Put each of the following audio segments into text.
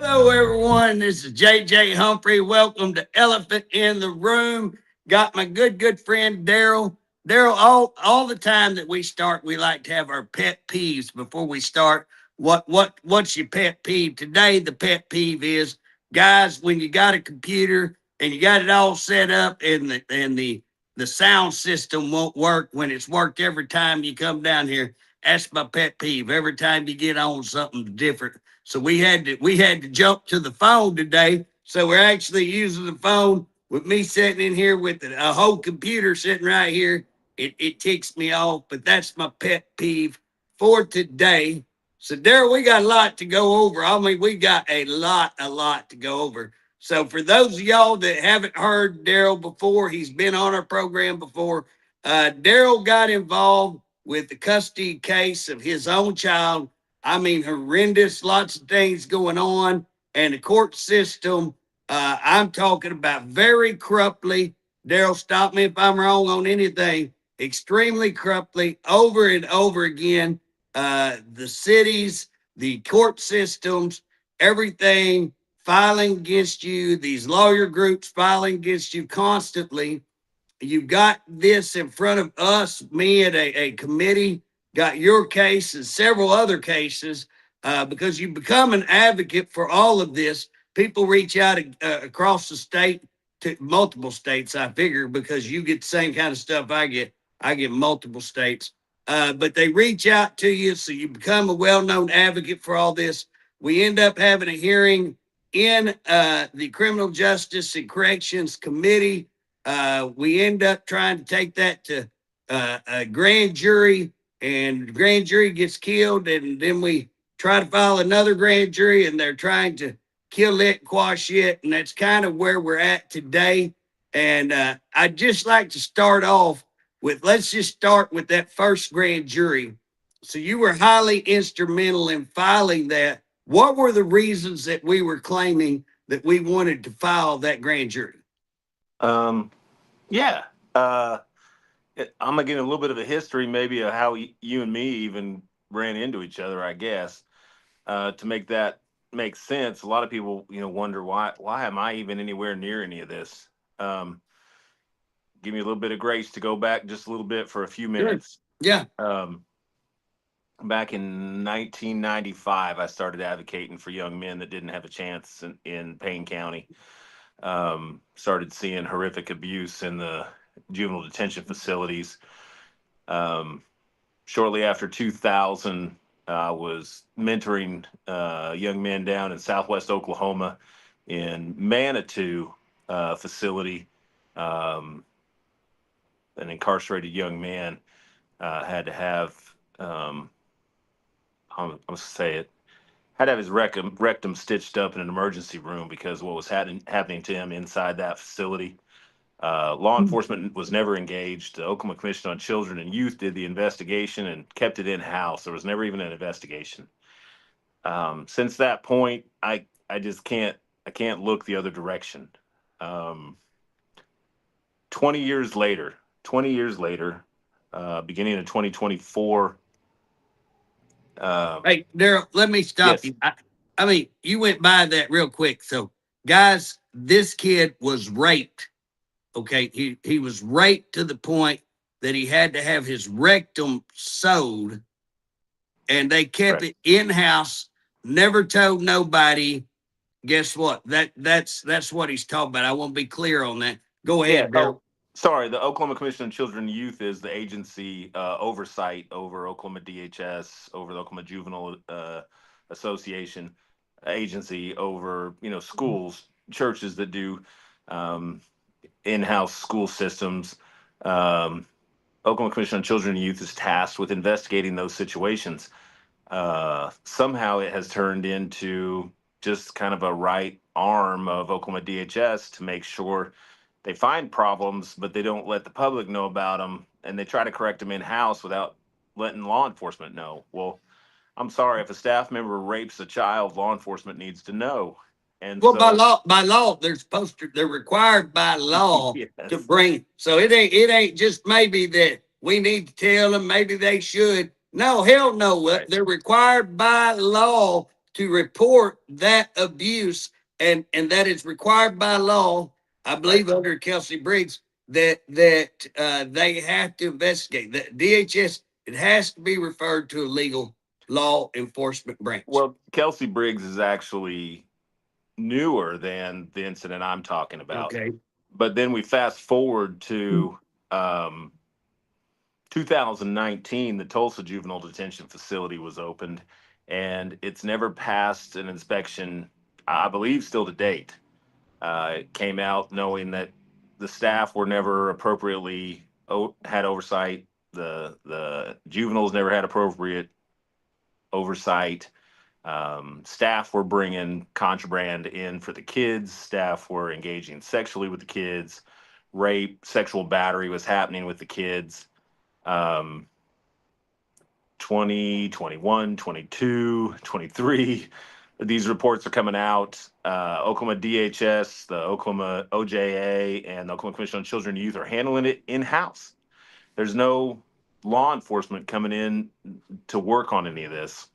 Hello, everyone. This is JJ Humphrey. Welcome to Elephant in the Room. Got my good friend Darrell. Darrell, all the time that we start, we like to have our pet peeves before we start. What's your pet peeve? Today, the pet peeve is, guys, when you got a computer and you got it all set up and the sound system won't work when it's worked every time you come down here. That's my pet peeve. Every time you get on something different. So we had to jump to the phone today. So we're actually using the phone with me sitting in here with a whole computer sitting right here. It ticks me off, but that's my pet peeve for today. So Darrell, we got a lot to go over. I mean, we got a lot to go over. So for those of y'all that haven't heard Darrell before, he's been on our program before. Darrell got involved with the custody case of his own child. I mean, horrendous, lots of things going on. And the court system, I'm talking about very corruptly. Darrell, stop me if I'm wrong on anything. Extremely corruptly, over and over again. The cities, the court systems, everything filing against you, these lawyer groups filing against you constantly. You've got this in front of us, me at a committee, got your case and several other cases, because you become an advocate for all of this. People reach out across the state to multiple states, I figure, because you get the same kind of stuff I get. I get multiple states. But they reach out to you, so you become a well-known advocate for all this. We end up having a hearing in the Criminal Justice and Corrections Committee. We end up trying to take that to a grand jury, and the grand jury gets killed, and then we try to file another grand jury, and they're trying to kill it, quash it, and that's kind of where we're at today. And I'd just like to start off with, let's just start with that first grand jury. So you were highly instrumental in filing that. What were the reasons that we were claiming that we wanted to file that grand jury? Um, yeah. Uh, I'm gonna get a little bit of a history, maybe, of how you and me even ran into each other. I guess to make that make sense. A lot of people, wonder why am I even anywhere near any of this? Um, Give me a little bit of grace to go back just a little bit for a few Sure. minutes. Yeah. Um, Back in 1995, I started advocating for young men that didn't have a chance in Payne County. Started seeing horrific abuse in the juvenile detention facilities. Um, Shortly after 2000, I was mentoring young men down in Southwest Oklahoma in Manitou facility. Um, an incarcerated young man had to have, I'm gonna say it, had to have his rectum stitched up in an emergency room because of what was happening to him inside that facility. Law enforcement was never engaged. The Oklahoma Commission on Children and Youth did the investigation and kept it in house. There was never even an investigation. Since that point, I just can't look the other direction. Um, 20 years later, 20 years later, beginning of 2024. Um, Hey, Darrell, let me stop yes, you. I mean, you went by that real quick. So, guys, this kid was raped. Okay, he was raped to the point that he had to have his rectum sewed, and they kept correct. it in house. Never told nobody. Guess what? That's what he's talking about. I want to be clear on that. Go Yeah. ahead, Darrell. Oh, sorry. The Oklahoma Commission on Children and Youth is the agency oversight over Oklahoma DHS, over the Oklahoma Juvenile Association agency, over schools, churches that do um, in-house school systems. Um, Oklahoma Commission on Children and Youth is tasked with investigating those situations. Somehow it has turned into just kind of a right arm of Oklahoma DHS to make sure they find problems, but they don't let the public know about them, and they try to correct them in house without letting law enforcement know. Well, I'm sorry, if a staff member rapes a child, law enforcement needs to know. And Well, so, by law, they're supposed to. They're required by law to yes, bring. So it ain't just maybe that we need to tell them. Maybe they should. No, hell no. right, They're required by law to report that abuse, and that is required by law. I right. believe under Kelsey Briggs that they have to investigate. That DHS, it has to be referred to a legal law enforcement branch. Well, Kelsey Briggs is actually newer than the incident I'm talking about. Okay. But then we fast forward to um, 2019, the Tulsa Juvenile Detention Facility was opened, and it's never passed an inspection, I believe, still to date. It came out knowing that the staff were never appropriately had oversight. The juveniles never had appropriate oversight. Staff were bringing contraband in for the kids. Staff were engaging sexually with the kids. Rape, sexual battery was happening with the kids. Um, 20, 21, 22, 23. These reports are coming out. Oklahoma DHS, the Oklahoma OJA, and the Oklahoma Commission on Children and Youth are handling it in house. There's no law enforcement coming in to work on any of this.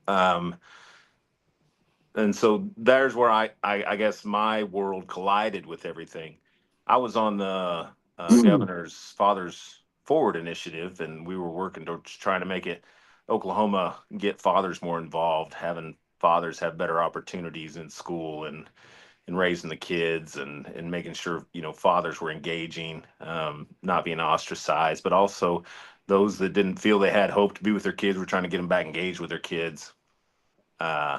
Um, and so there's where I guess my world collided with everything. I was on the governor's Fathers Forward initiative, and we were working towards trying to make it Oklahoma get fathers more involved, having fathers have better opportunities in school and raising the kids and making sure fathers were engaging, not being ostracized, but also those that didn't feel they had hope to be with their kids, were trying to get them back engaged with their kids. Uh,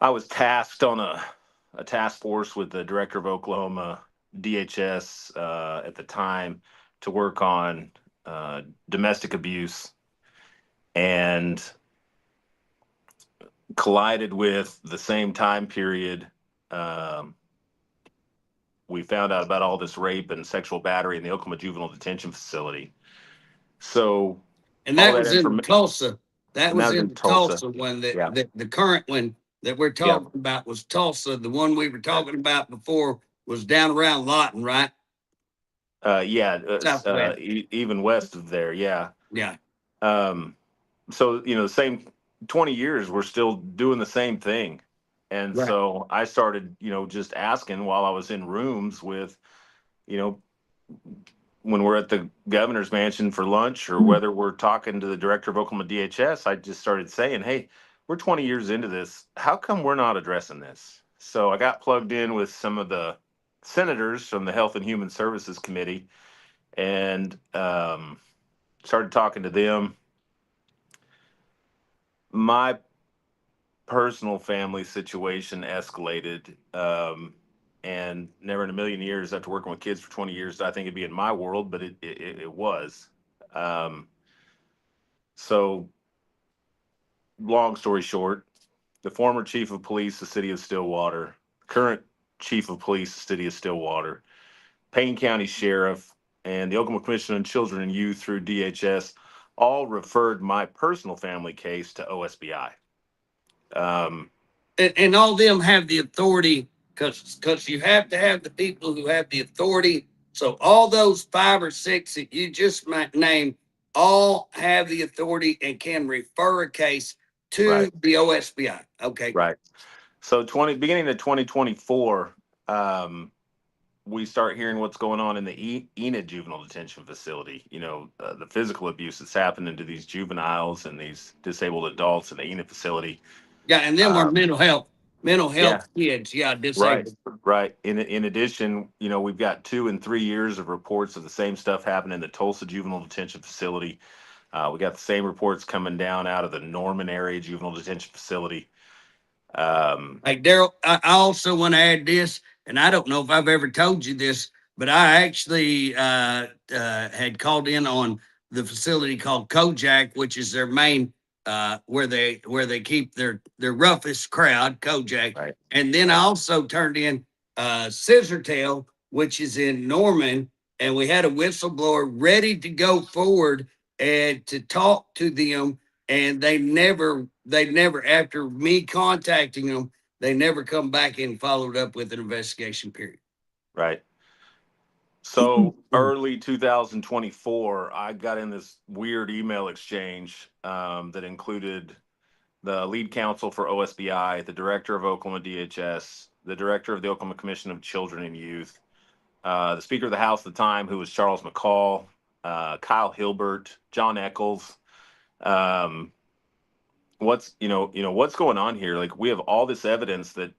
I was tasked on a task force with the director of Oklahoma DHS at the time to work on domestic abuse, and collided with the same time period. Um, we found out about all this rape and sexual battery in the Oklahoma Juvenile Detention Facility. So And all that that was in information, Tulsa. That and that was was in in the Tulsa. Tulsa one Yeah, the current one that we're yeah, talking about was Tulsa. The one we were talking about before was down around Lawton, right? yeah. Southwest. Even west of there, yeah. Yeah. Um, so the same 20 years, we're still doing the same thing. And Right. so I started, just asking while I was in rooms with, you know, when we're at the governor's mansion for lunch, or whether we're talking to the director of Oklahoma DHS, I just started saying, hey, we're 20 years into this. How come we're not addressing this? So I got plugged in with some of the senators from the Health and Human Services Committee, and started talking to them. My personal family situation escalated, and never in a million years, after working with kids for 20 years, I think it'd be in my world, but it was. Um, so long story short, the former chief of police, the city of Stillwater, current chief of police, the city of Stillwater, Payne County sheriff, and the Oklahoma Commission on Children and Youth through DHS all referred my personal family case to OSBI. Um, And all them have the authority because you have to have the people who have the authority. So all those 5 or 6 that you just might name all have the authority and can refer a case to right, the OSBI. Okay, great. right. So beginning of 2024, we start hearing what's going on in the Enid Juvenile Detention Facility. The physical abuse that's happening to these juveniles and these disabled adults in the Enid facility. Yeah, and then we're Um, mental yeah, health kids. Yeah, right, disabled. right. In addition, we've got 2 and 3 years of reports of the same stuff happening in the Tulsa Juvenile Detention Facility. We got the same reports coming down out of the Norman area juvenile detention facility. Like Darrell, I also want to add this, and I don't know if I've ever told you this, but I actually had called in on the facility called Kojak, which is their main where they keep their roughest crowd, Kojak. right, And then I right, also turned in Scissortail, which is in Norman, and we had a whistleblower ready to go forward and to talk to them, and they never after me contacting them, they never come back and followed up with an investigation period. right. So early 2024, I got in this weird email exchange that included the lead counsel for OSBI, the director of Oklahoma DHS, the director of the Oklahoma Commission of Children and Youth, the Speaker of the House at the time, who was Charles McCall, Kyle Hilbert, John Eccles. Um, what's going on here? Like, we have all this evidence that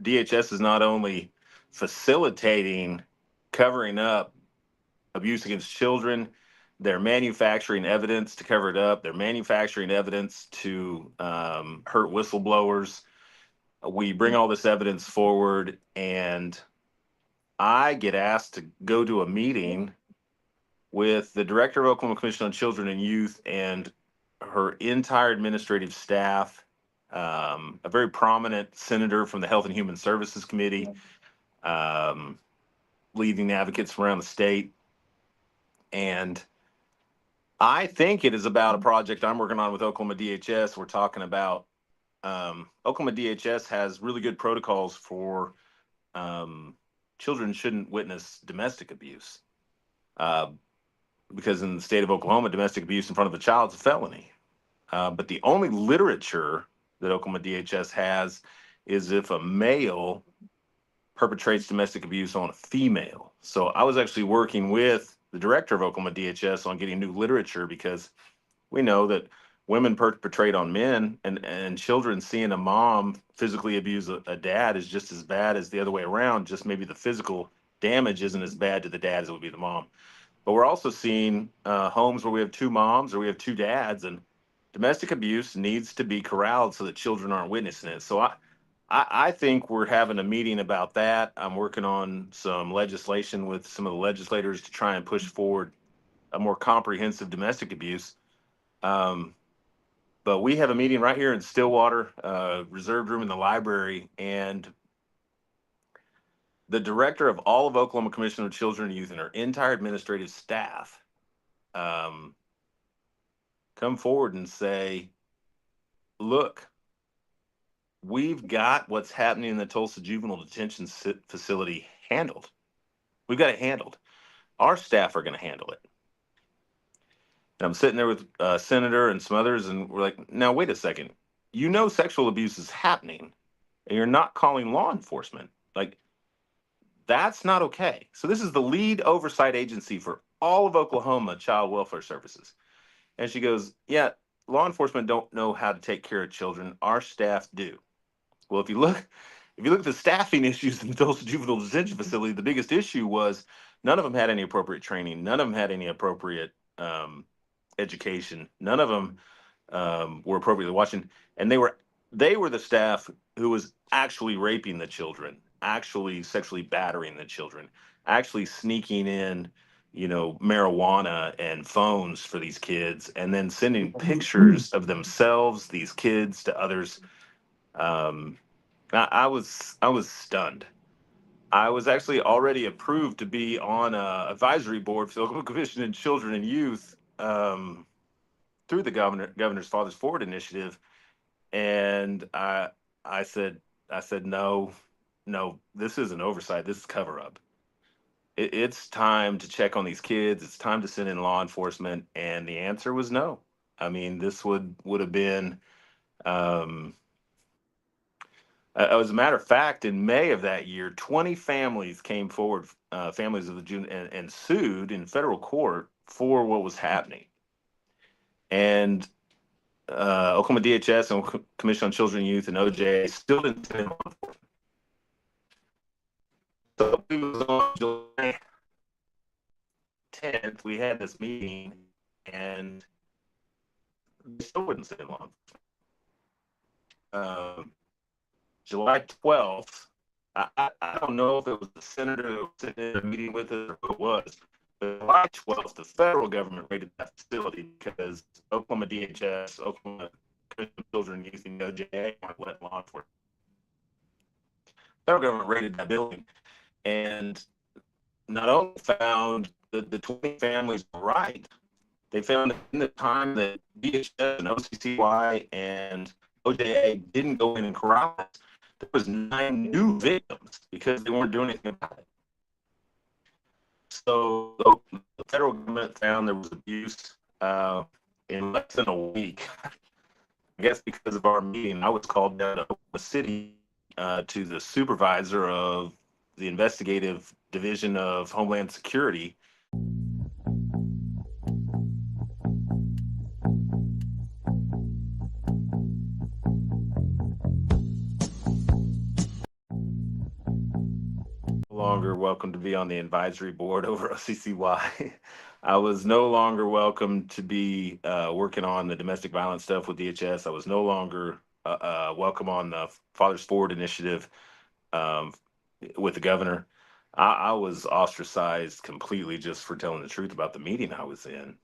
DHS is not only facilitating, covering up abuse against children, they're manufacturing evidence to cover it up. They're manufacturing evidence to hurt whistleblowers. We bring all this evidence forward, and I get asked to go to a meeting with the director of Oklahoma Commission on Children and Youth and her entire administrative staff, a very prominent senator from the Health and Human Services Committee, um, leading advocates from around the state. And I think it is about a project I'm working on with Oklahoma DHS. We're talking about Oklahoma DHS has really good protocols for children shouldn't witness domestic abuse, uh, because in the state of Oklahoma, domestic abuse in front of a child is a felony. But the only literature that Oklahoma DHS has is if a male perpetrates domestic abuse on a female. So I was actually working with the director of Oklahoma DHS on getting new literature, because we know that women perpetrate on men, and children seeing a mom physically abuse a dad is just as bad as the other way around. Just maybe the physical damage isn't as bad to the dad as it would be the mom. But we're also seeing homes where we have 2 moms or we have 2 dads, and domestic abuse needs to be corralled so that children aren't witnessing it. So I think we're having a meeting about that. I'm working on some legislation with some of the legislators to try and push forward a more comprehensive domestic abuse. Um, but we have a meeting right here in Stillwater, reserved room in the library, and the director of all of Oklahoma Commission on Children and Youth and her entire administrative staff um, come forward and say, look, we've got what's happening in the Tulsa Juvenile Detention Facility handled. We've got it handled. Our staff are going to handle it. And I'm sitting there with Senator and some others, and we're like, now, wait a second. You know sexual abuse is happening, and you're not calling law enforcement. Like, that's not okay. So this is the lead oversight agency for all of Oklahoma Child Welfare Services. And she goes, yeah, law enforcement don't know how to take care of children. Our staff do. Well, if you look at the staffing issues in the Tulsa Juvenile Detention Facility, the biggest issue was none of them had any appropriate training. None of them had any appropriate education. None of them were appropriately watching, and they were the staff who was actually raping the children, actually sexually battering the children, actually sneaking in, marijuana and phones for these kids, and then sending pictures of themselves, these kids, to others. Um, I was stunned. I was actually already approved to be on a advisory board for the Oklahoma Commission on Children and Youth through the governor's Fathers Forward initiative, and I said no, no, this isn't oversight. This is cover up. It's time to check on these kids. It's time to send in law enforcement, and the answer was no. I mean, this would have been. As a matter of fact, in May of that year, 20 families came forward, families of the June, and sued in federal court for what was happening. And Oklahoma DHS and Commission on Children and Youth and OJ still didn't send law enforcement. So it was on July 10th, we had this meeting, and they still wouldn't send law enforcement. July 12th, I don't know if it was the senator that was sitting in a meeting with us or who it was, but July 12th, the federal government raided that facility because Oklahoma DHS, Oklahoma Commission on Children and Youth, and OJA weren't letting law enforcement. The federal government raided that building and not only found the 20 families were right, they found that in the time that DHS and OCCY and OJA didn't go in and corral it, there was 9 new victims because they weren't doing anything about it. So the federal government found there was abuse in less than a week. I guess because of our meeting, I was called down to Oklahoma City to the supervisor of the investigative division of Homeland Security. Longer welcome to be on the advisory board over OCCY. I was no longer welcome to be working on the domestic violence stuff with DHS. I was no longer welcome on the Fathers Forward initiative with the governor. I was ostracized completely just for telling the truth about the meeting I was in.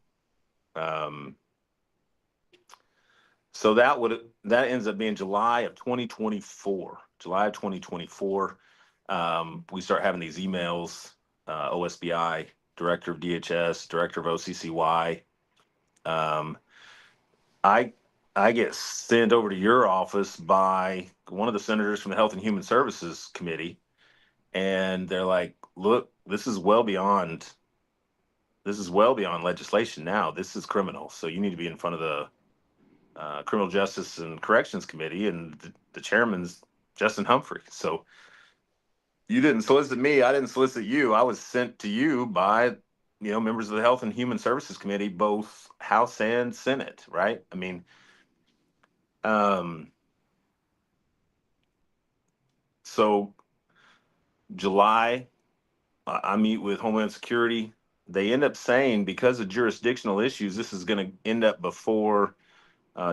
So that ends up being July of 2024. July of 2024. We start having these emails, OSBI, director of DHS, director of OCCY. I get sent over to your office by one of the senators from the Health and Human Services Committee, and they're like, "Look, this is well beyond legislation now. This is criminal. So you need to be in front of the Criminal Justice and Corrections Committee, and the chairman's Justin Humphrey. So you didn't solicit me. I didn't solicit you. I was sent to you by, members of the Health and Human Services Committee, both House and Senate, right? I mean, so July, I meet with Homeland Security. They end up saying because of jurisdictional issues, this is going to end up before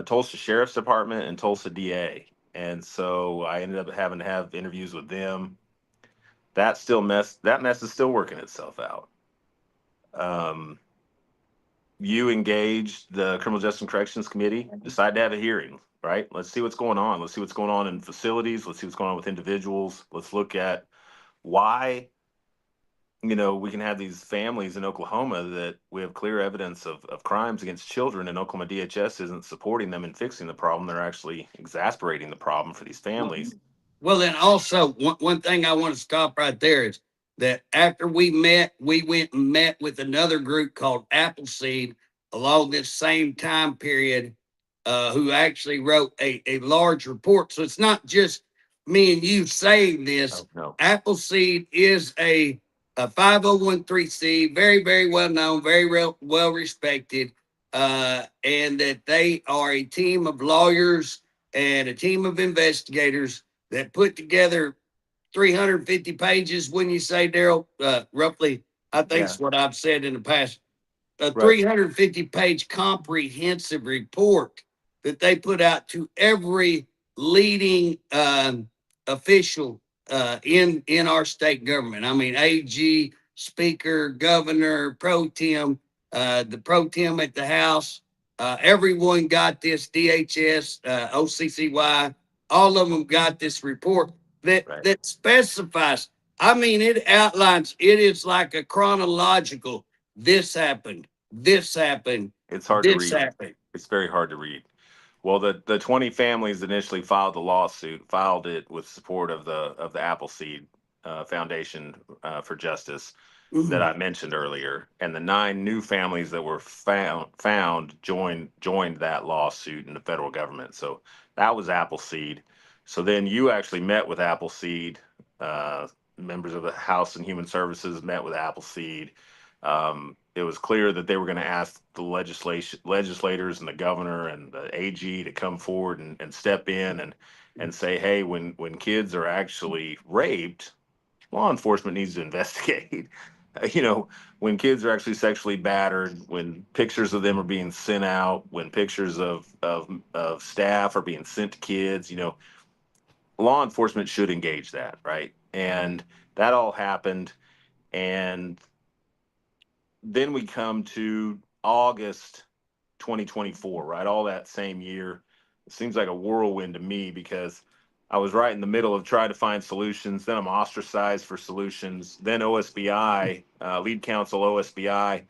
Tulsa Sheriff's Department and Tulsa DA. And so I ended up having to have interviews with them. That mess is still working itself out. Um, you engaged the Criminal Justice and Corrections Committee, decided to have a hearing, right? Let's see what's going on. Let's see what's going on in facilities. Let's see what's going on with individuals. Let's look at why, we can have these families in Oklahoma that we have clear evidence of crimes against children, and Oklahoma DHS isn't supporting them and fixing the problem. They're actually exacerbating the problem for these families. Well, then also one thing I want to stop right there is that after we met, we went and met with another group called Appleseed along this same time period, who actually wrote a large report. So it's not just me and you saying this. Oh, no. Appleseed is a 5013C, very, very well known, very well respected, and that they are a team of lawyers and a team of investigators that put together 350 pages. When you say, Darrell, roughly, I think it's what I've said in the past, a 350-page comprehensive report that they put out to every leading official in our state government. I mean, AG, Speaker, Governor, Pro Tem, the Pro Tem at the House. Everyone got this, DHS, OCCY, all of them got this report that specifies. I mean, it outlines, it is like a chronological, this happened, this happened. It's hard to read. Happened. It's very hard to read. Well, the 20 families initially filed the lawsuit, filed it with support of the Appleseed Foundation for Justice that I mentioned earlier, and the 9 new families that were found joined that lawsuit in the federal government. So that was Appleseed. So then you actually met with Appleseed. Members of the House and Human Services met with Appleseed. It was clear that they were going to ask the legislators and the governor and the AG to come forward and step in and say, hey, when kids are actually raped, law enforcement needs to investigate. When kids are actually sexually battered, when pictures of them are being sent out, when pictures of staff are being sent to kids, law enforcement should engage that, right? And that all happened. And then we come to August 2024, right? All that same year. It seems like a whirlwind to me because I was right in the middle of trying to find solutions. Then I'm ostracized for solutions. Then OSBI, lead counsel OSBI,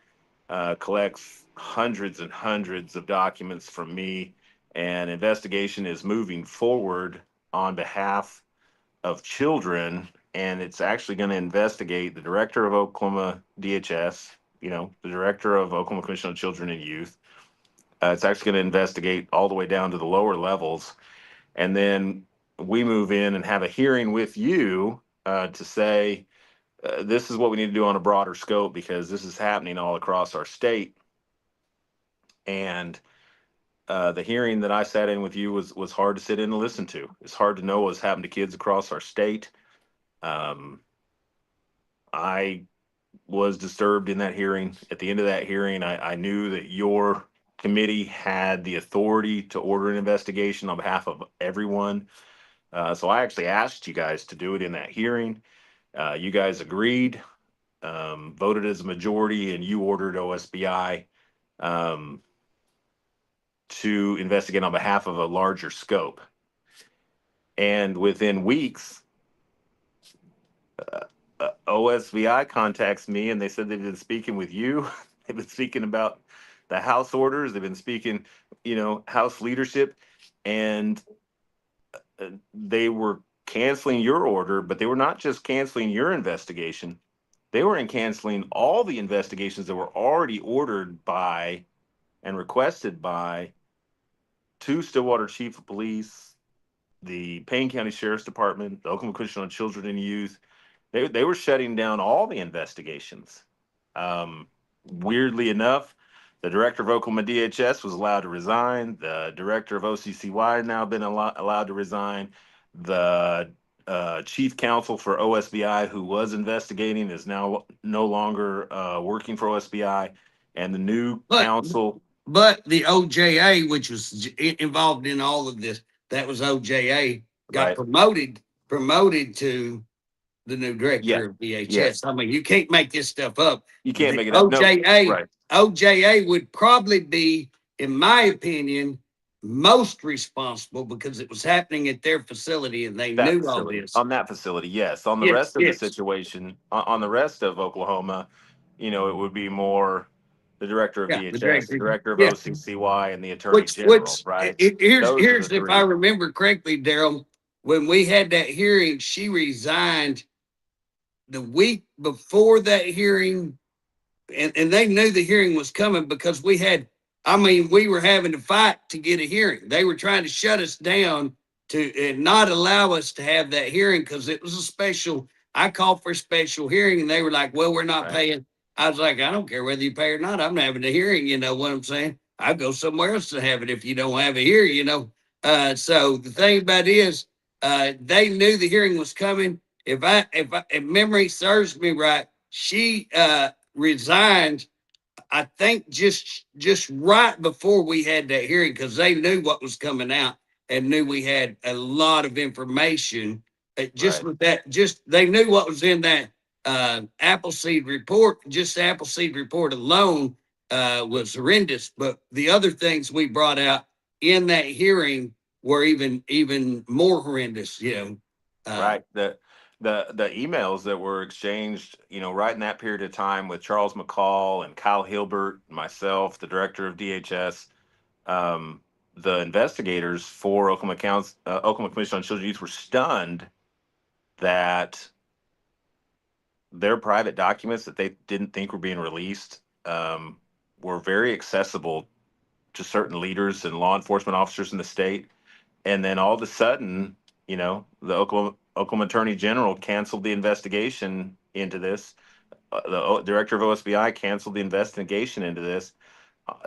collects hundreds and hundreds of documents from me, and investigation is moving forward on behalf of children. And it's actually going to investigate the director of Oklahoma DHS, the director of Oklahoma Commission on Children and Youth. It's actually going to investigate all the way down to the lower levels. And then we move in and have a hearing with you to say, this is what we need to do on a broader scope because this is happening all across our state. And the hearing that I sat in with you was hard to sit in and listen to. It's hard to know what's happened to kids across our state. I was disturbed in that hearing. At the end of that hearing, I knew that your committee had the authority to order an investigation on behalf of everyone. So I actually asked you guys to do it in that hearing. You guys agreed, voted as a majority, and you ordered OSBI to investigate on behalf of a larger scope. And within weeks, OSBI contacts me and they said they've been speaking with you. They've been speaking about the House orders. They've been speaking, House leadership, and they were canceling your order, but they were not just canceling your investigation. They were canceling all the investigations that were already ordered by and requested by 2 Stillwater Chief of Police, the Payne County Sheriff's Department, the Oklahoma Commission on Children and Youth. They were shutting down all the investigations. Weirdly enough, the director of Oklahoma DHS was allowed to resign. The director of OCCY has now been allowed to resign. The chief counsel for OSBI, who was investigating, is now no longer working for OSBI. And the new counsel. But the OJA, which was involved in all of this, that was OJA, got Right. promoted to the new Yeah. director of Yes. DHS. I mean, you can't make this stuff up. You can't The make it up. No. Right. OJA would probably be, in my opinion, most responsible because it was happening at their facility and they That knew all facility. this. On that facility, yes. On the Yes, rest of the yes. situation, on the rest of Oklahoma, it would be more the director of Yeah, the DHS, the director. director of Yeah. OCCY, and the attorney general, Which right? Those are the here's if I three. remember correctly, Darrell, when we had that hearing, she resigned the week before that hearing, and they knew the hearing was coming because we were having to fight to get a hearing. They were trying to shut us down to and not allow us to have that hearing because it was a special. I called for a special hearing, and they were like, "Well, we're not Right. paying." I was like, "I don't care whether you pay or not. I'm having a hearing." You know what I'm saying? I'll go somewhere else to have it if you don't have it here. So the thing about it is, they knew the hearing was coming. If memory serves me right, she resigned, I think just right before we had that hearing because they knew what was coming out and knew we had a lot of information. Just Right. with that, just they knew what was in that Appleseed report. Just the Appleseed report alone was horrendous, but the other things we brought out in that hearing were even more horrendous. Right. The emails that were exchanged, right in that period of time with Charles McCall and Kyle Hilbert, myself, the director of DHS, the investigators for Oklahoma Commission on Children and Youth were stunned that their private documents that they didn't think were being released were very accessible to certain leaders and law enforcement officers in the state. And then all of a sudden, the Oklahoma Attorney General canceled the investigation into this. The director of OSBI canceled the investigation into this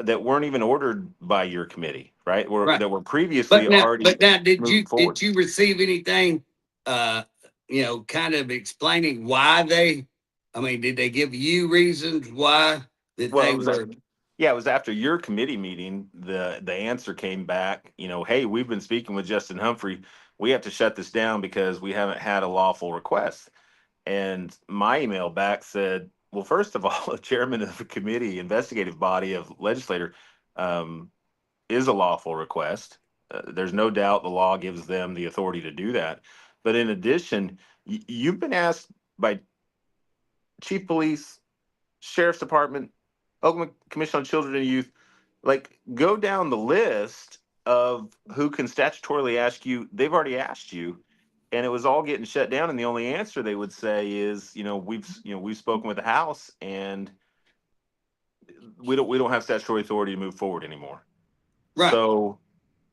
that weren't even ordered by your committee, right? Right. That were previously But already now, did moved you forward. did you receive anything? Kind of explaining why they? I mean, did they give you reasons why that Well, they were? yeah, it was after your committee meeting. The answer came back. Hey, we've been speaking with Justin Humphrey. We have to shut this down because we haven't had a lawful request. And my email back said, well, first of all, a chairman of a committee, investigative body of legislator, um, is a lawful request. There's no doubt the law gives them the authority to do that. But in addition, you've been asked by chief police, sheriff's department, Oklahoma Commission on Children and Youth, like go down the list of who can statutorily ask you. They've already asked you, and it was all getting shut down. And the only answer they would say is, we've spoken with the House, and we don't have statutory authority to move forward anymore. Right. So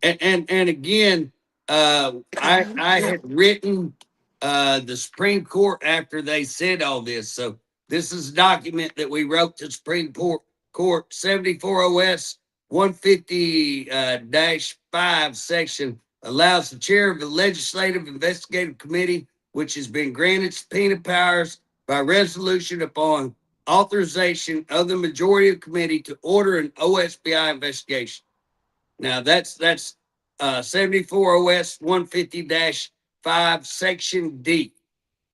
And again, I had written the Supreme Court after they said all this. So this is a document that we wrote to Supreme Court 74 OS 150 5 section allows the chair of the legislative investigative committee, which has been granted subpoena powers by resolution upon authorization of the majority of the committee to order an OSBI investigation. Now that's 74 OS 150-5 section D.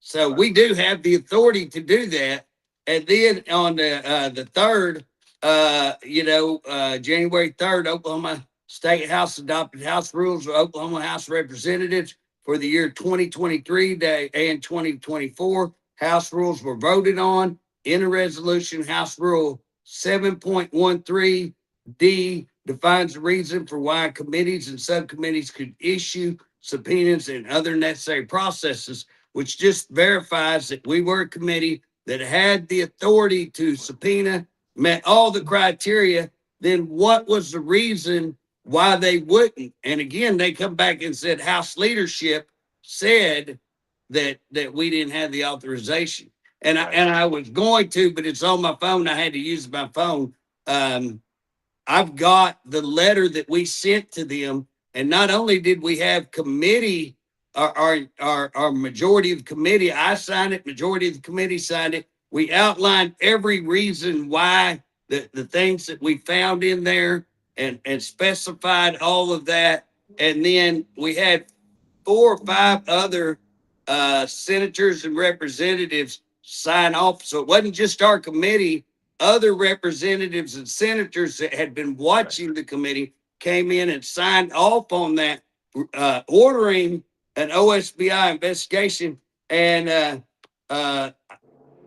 So we do have the authority to do that. And then on the third, January 3rd, Oklahoma State House adopted House rules of Oklahoma House of Representatives for the year 2023 and 2024. House rules were voted on in a resolution. House Rule 7.13D defines the reason for why committees and subcommittees could issue subpoenas and other necessary processes, which just verifies that we were a committee that had the authority to subpoena, met all the criteria. Then what was the reason why they wouldn't? And again, they come back and said House leadership said that we didn't have the authorization. And I was going to, but it's on my phone. I had to use my phone. I've got the letter that we sent to them, and not only did we have committee, our majority of the committee, I signed it, majority of the committee signed it. We outlined every reason why the things that we found in there and specified all of that. and then we had 4 or 5 other senators and representatives sign off. So it wasn't just our committee. Other representatives and senators that had been Right. watching the committee came in and signed off on that, ordering an OSBI investigation. And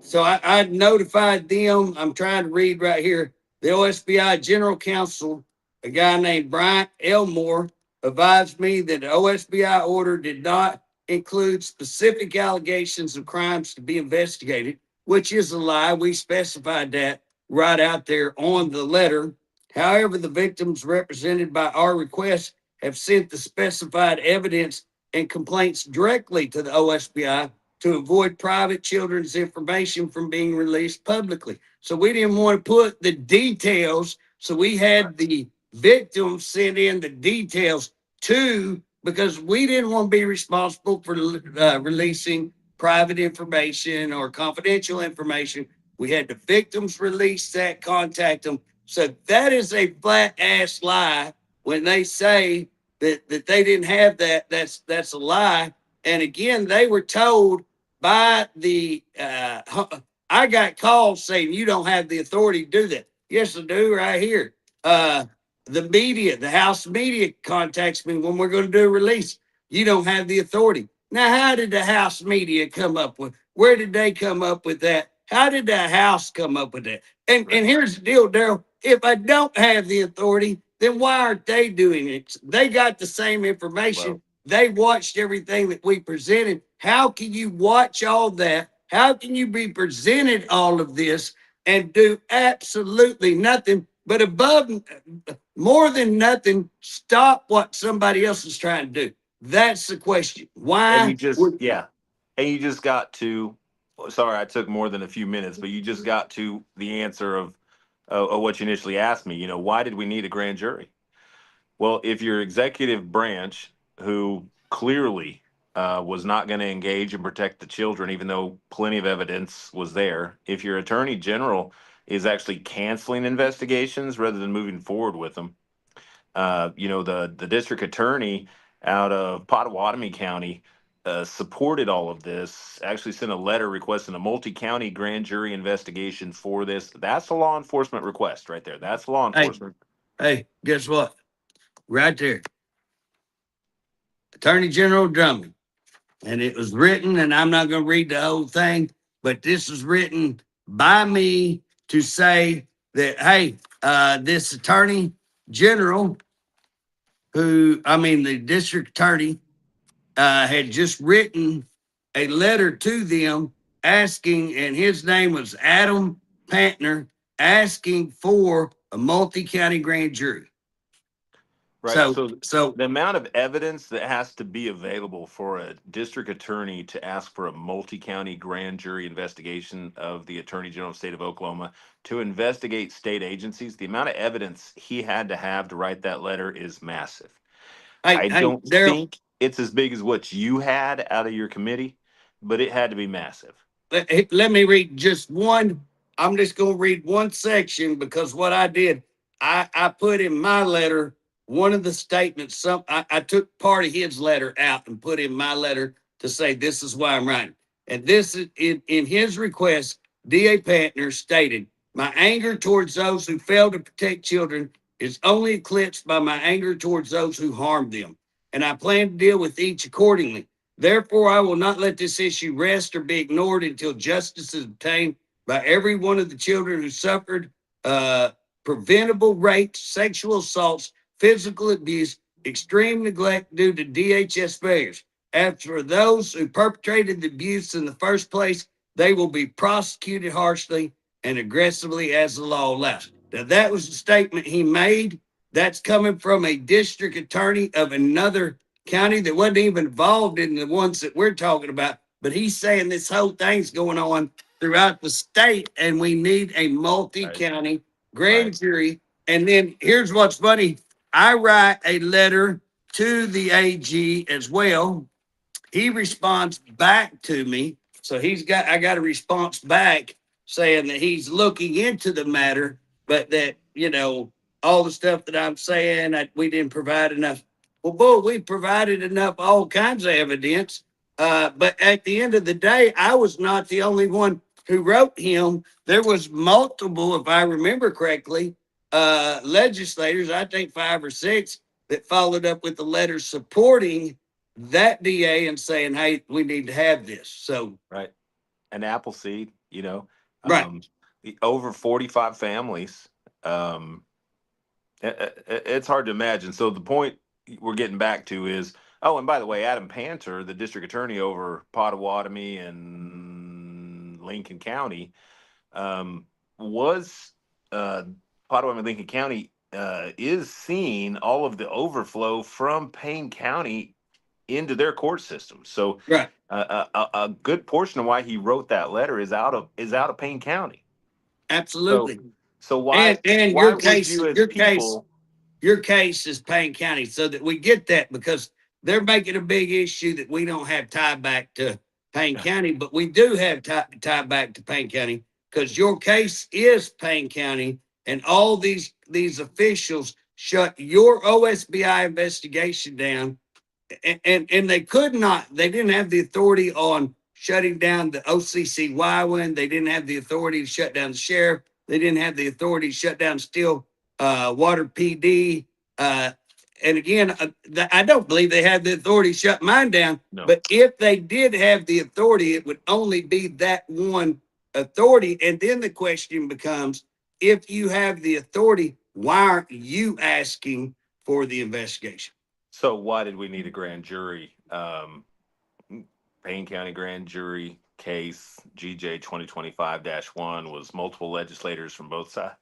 so I notified them. I'm trying to read right here. The OSBI General Counsel, a guy named Bryant Elmore, advised me that the OSBI order did not include specific allegations of crimes to be investigated, which is a lie. We specified that right out there on the letter. However, the victims represented by our request have sent the specified evidence and complaints directly to the OSBI to avoid private children's information from being released publicly. So we didn't want to put the details. So we had the victims send in the details too, because we didn't want to be responsible for releasing private information or confidential information. We had the victims release that, contact them. So that is a flat ass lie when they say that they didn't have that. That's a lie. And again, they were told by the I got calls saying you don't have the authority to do that. Yes, I do, right here. The media, the House media contacts me when we're going to do a release. You don't have the authority. Now, how did the House media come up with? Where did they come up with that? How did the House come up with that? And here's the deal, Darrell. If I don't have the authority, then why aren't they doing it? They got the same information. Well, They watched everything that we presented. How can you watch all that? How can you be presented all of this and do absolutely nothing but above, more than nothing, stop what somebody else is trying to do? That's the question. and you Why just, would yeah, and you just got to, sorry, I took more than a few minutes, but you just got to the answer of what you initially asked me. Why did we need a grand jury? Well, if your executive branch, who clearly was not going to engage and protect the children, even though plenty of evidence was there, if your attorney general is actually canceling investigations rather than moving forward with them, the district attorney out of Pottawatomie County supported all of this, actually sent a letter requesting a multi-county grand jury investigation for this. That's a law enforcement request right there. That's law hey, enforcement. hey, guess what? Right there. Attorney General Drummond. And it was written, and I'm not going to read the whole thing, but this was written by me to say that, hey, this attorney general, the district attorney, had just written a letter to them asking, and his name was Adam Pantner, asking for a multi county grand jury. Right. So, So so the amount of evidence that has to be available for a district attorney to ask for a multi-county grand jury investigation of the Attorney General of the state of Oklahoma to investigate state agencies, the amount of evidence he had to have to write that letter is massive. I hey, don't Darrell, think it's as big as what you had out of your committee, but it had to be massive. let me read just one. I'm just going to read one section because what I did, I put in my letter one of the statements. I took part of his letter out and put in my letter to say this is why I'm writing. And this is in his request. D.A. Pantner stated, "My anger towards those who fail to protect children is only eclipsed by my anger towards those who harm them, and I plan to deal with each accordingly. Therefore, I will not let this issue rest or be ignored until justice is obtained by every one of the children who suffered preventable rapes, sexual assaults, physical abuse, extreme neglect due to DHS failures. As for those who perpetrated the abuse in the first place, they will be prosecuted harshly and aggressively as the law allows." Now, that was the statement he made. That's coming from a district attorney of another county that wasn't even involved in the ones that we're talking about. But he's saying this whole thing's going on throughout the state, and we need a Right. multi-county Right. grand jury. And then here's what's funny. I write a letter to the AG as well. He responds back to me. So I got a response back saying that he's looking into the matter, but that, all the stuff that I'm saying, we didn't provide enough Well, boy, we provided enough all kinds of evidence. But at the end of the day, I was not the only one who wrote him. There was multiple, if I remember correctly, legislators, I think 5 or 6, that followed up with the letter supporting that DA and saying, hey, we need to have this. So, right. An Appleseed, right. the over 45 families. Um, it's hard to imagine. So the point we're getting back to is, oh, and by the way, Adam Panter, the district attorney over Pottawatomie and Lincoln County, was Pottawatomie Lincoln County is seeing all of the overflow from Payne County into their court system. So Right. A good portion of why he wrote that letter is out of Payne County. Absolutely. So why And why would you as your case people? your case is Payne County, so that we get that, because they're making a big issue that we don't have tie back to Payne County, but we do have tie back to Payne County, because your case is Payne County, and all these officials shut your OSBI investigation down, and they didn't have the authority on shutting down the OCCY one. They didn't have the authority to shut down the sheriff. They didn't have the authority to shut down Still Water PD. And again, I don't believe they had the authority to shut mine down. No. But if they did have the authority, it would only be that one authority. And then the question becomes, if you have the authority, why aren't you asking for the investigation? So why did we need a grand jury? Payne County Grand Jury case GJ 2025-1 was multiple legislators from both sides.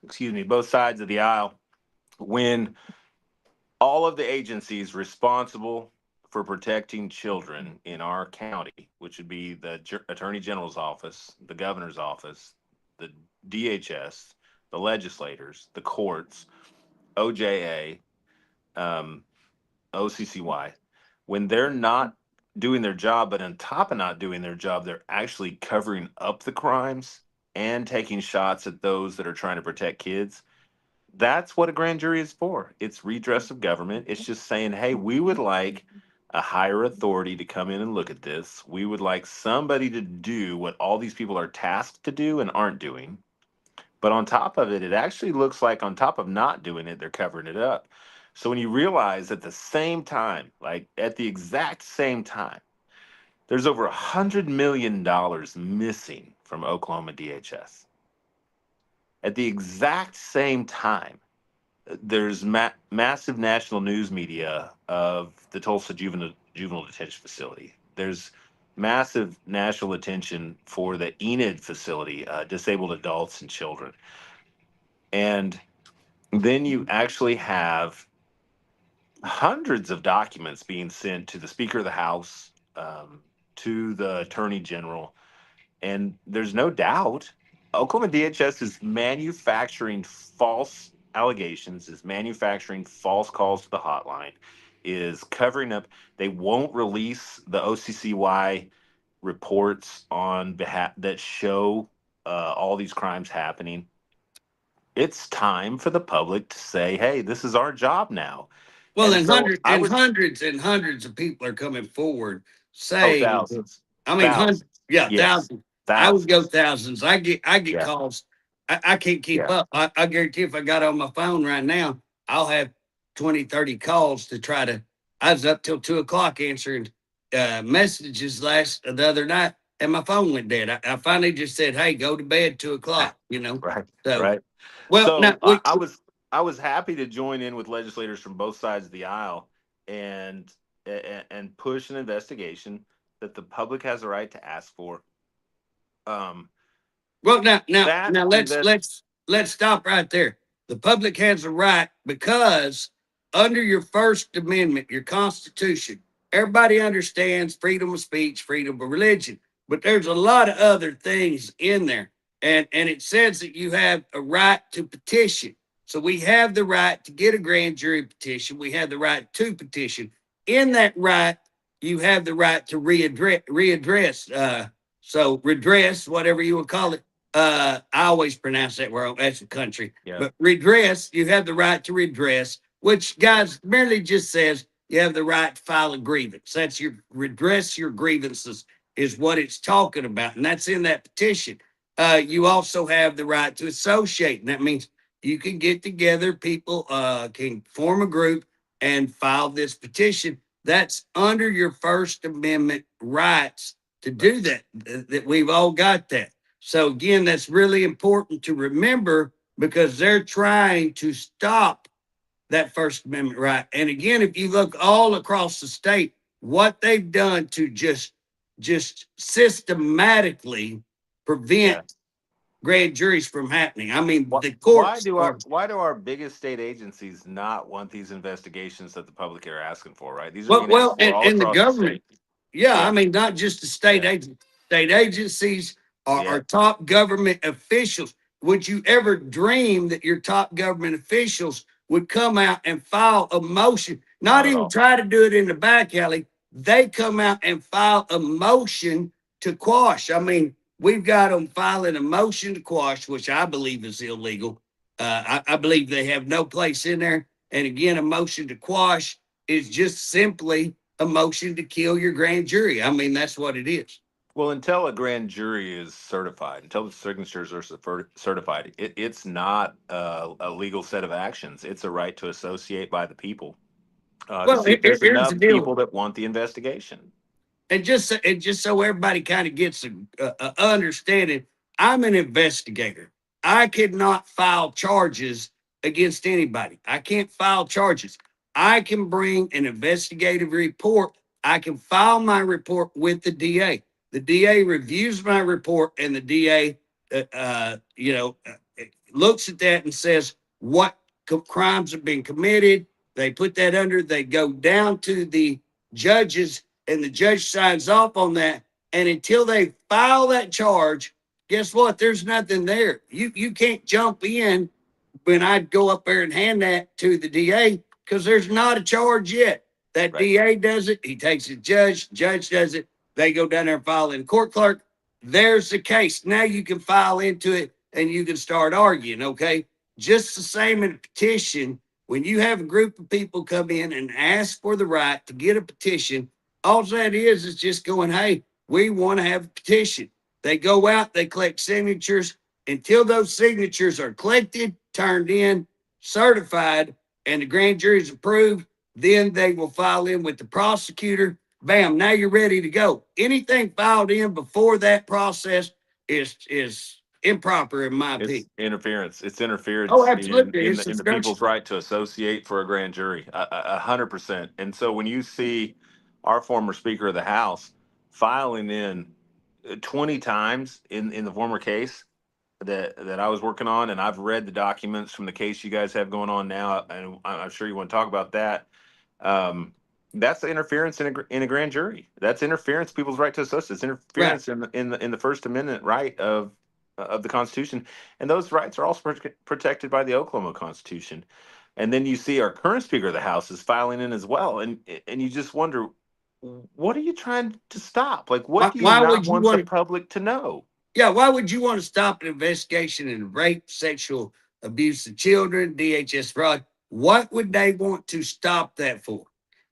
Excuse me, both sides of the aisle. When all of the agencies responsible for protecting children in our county, which would be the Attorney General's office, the governor's office, the DHS, the legislators, the courts, OJA, OCCY, when they're not doing their job, but on top of not doing their job, they're actually covering up the crimes and taking shots at those that are trying to protect kids. That's what a grand jury is for. It's redress of government. It's just saying, hey, we would like a higher authority to come in and look at this. We would like somebody to do what all these people are tasked to do and aren't doing. But on top of it, it actually looks like on top of not doing it, they're covering it up. So when you realize at the same time, like at the exact same time, there's over $100 million missing from Oklahoma DHS. At the exact same time, there's massive national news media of the Tulsa juvenile detention facility. There's massive national attention for the Enid facility, disabled adults and children. And then you actually have hundreds of documents being sent to the Speaker of the House, to the Attorney General. And there's no doubt Oklahoma DHS is manufacturing false allegations, is manufacturing false calls to the hotline, is covering up. They won't release the OCCY reports on behalf that show all these crimes happening. It's time for the public to say, hey, this is our job now. Well, And and so hundreds of people are coming forward oh, saying, thousands. I mean, Thousands. yeah, Yes. thousands. I would go Thousands. thousands. I get Yeah. calls. I can't keep Yeah. up. I guarantee if I got on my phone right now, I'll have 20, 30 calls to try to. I was up till 2 o'clock answering messages the other night, and my phone went dead. I finally just said, "Hey, go to bed 2 o'clock." Right. So Right. well, now So I was happy to join in with legislators from both sides of the aisle and push an investigation that the public has a right to ask for. Well, now, That let's stop right there. The public has a right, because under your First Amendment, your Constitution, everybody understands freedom of speech, freedom of religion, but there's a lot of other things in there, and it says that you have a right to petition. So we have the right to get a grand jury petition. We have the right to petition. In that right, you have the right to readdress. So redress, whatever you would call it. I always pronounce that wrong. That's the country. Yeah. But redress, you have the right to redress which, guys, merely just says you have the right to file a grievance. That's your redress your grievances is what it's talking about, and that's in that petition. You also have the right to associate, and that means you can get together. People can form a group and file this petition. That's under your First Amendment rights to do that. That we've all got that. So again, that's really important to remember because they're trying to stop that First Amendment right. And again, if you look all across the state, what they've done to just systematically prevent grand juries from happening. I mean, the courts are. Why do our biggest state agencies not want these investigations that the public are asking for? Right, these are Well, being asked for all and the across the government, state. yeah, I Yeah, mean, not just the state yeah, agents. State agencies yeah. are top government officials. Would you ever dream that your top government officials would come out and file a motion, not Not at even all. try to do it in the back alley? They come out and file a motion to quash. I mean, we've got them filing a motion to quash, which I believe is illegal. I believe they have no place in there. And again, a motion to quash is just simply a motion to kill your grand jury. I mean, that's what it is. Well, until a grand jury is certified, until the signatures are certified, it's not a legal set of actions. It's a right to associate by the people to Well, see if there's here's the enough deal. people that want the investigation. And just so everybody kind of gets a understanding, I'm an investigator. I cannot file charges against anybody. I can't file charges. I can bring an investigative report. I can file my report with the DA. The DA reviews my report, and the DA, looks at that and says what crimes have been committed. They put that under. They go down to the judges, and the judge signs off on that. And until they file that charge, guess what? There's nothing there. You can't jump in when I'd go up there and hand that to the DA because there's not a charge yet. That Right. DA does it. He takes it judge does it. They go down there and file in court clerk. There's the case. Now you can file into it and you can start arguing. Okay. Just the same in a petition. When you have a group of people come in and ask for the right to get a petition, all that is just going, hey, we want to have a petition. They go out, they collect signatures until those signatures are collected, turned in, certified, and the grand jury is approved. Then they will file in with the prosecutor. Bam, now you're ready to go. Anything filed in before that process is improper in my It's opinion. interference. It's Oh, interference absolutely. It's in the obstruction. people's right to associate for a grand jury. 100%. And so when you see our former Speaker of the House filing in 20 times in the former case that I was working on, and I've read the documents from the case you guys have going on now, and I'm sure you want to talk about that. Um, that's interference in a grand jury. That's interference people's right to associate. It's Right. interference in the First Amendment right of the Constitution, and those rights are also protected by the Oklahoma Constitution. And then you see our current Speaker of the House is filing in as well, and you just wonder, what are you trying to stop? Like, what do you Why not would you want the want to? public to know? Yeah, why would you want to stop an investigation into rape, sexual abuse of children, DHS fraud? What would they want to stop that for?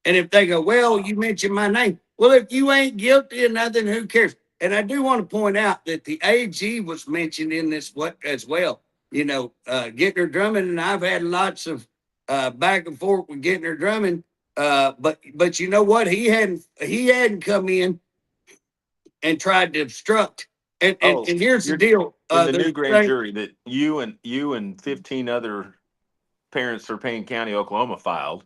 And if they go, well, you mentioned my name. Well, if you ain't guilty of nothing, who cares? And I do want to point out that the AG was mentioned in this what as well. Gittner Drummond, and I've had lots of back and forth with Gittner Drummond. But you know what? He hadn't come in and tried to obstruct. And and, Oh, and here's the you're deal. in the There's new a grand thing, jury that you and 15 other parents for Payne County, Oklahoma filed.